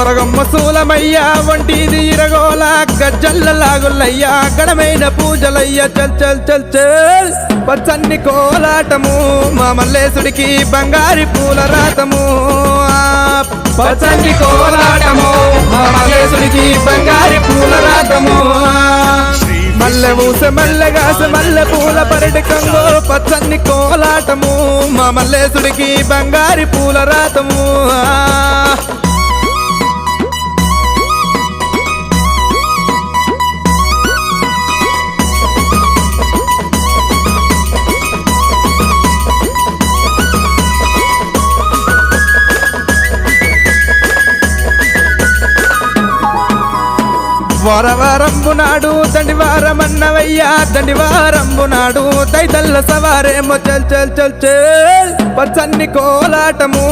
బొరగమ్మ సూలమయ్యా వంటిది ఇరగోల గజ్జల్ల లాగులయ్యా గడమైన పూజలయ్యా చల్ చల్ చల్ చల్ పచ్చన్ని కోలాటము మా మల్లేశుడికి బంగారి పూల రాతము పచ్చన్ని కోలాటము మా మల్లేశుడికి బంగారి పూల రాతము మల్లె ఊసె మల్లెగాస మల్లె పూల పర్యటకంలో పచ్చన్ని కోలాటము మా మల్లేశుడికి బంగారి పూల రాతము వారవారంబు నాడు దండివారమన్నవయ్యా దండివారంబు నాడు దైతల్ల సవారేమో చల్ చల్ చల్ చల్ పచ్చన్ని కోలాటము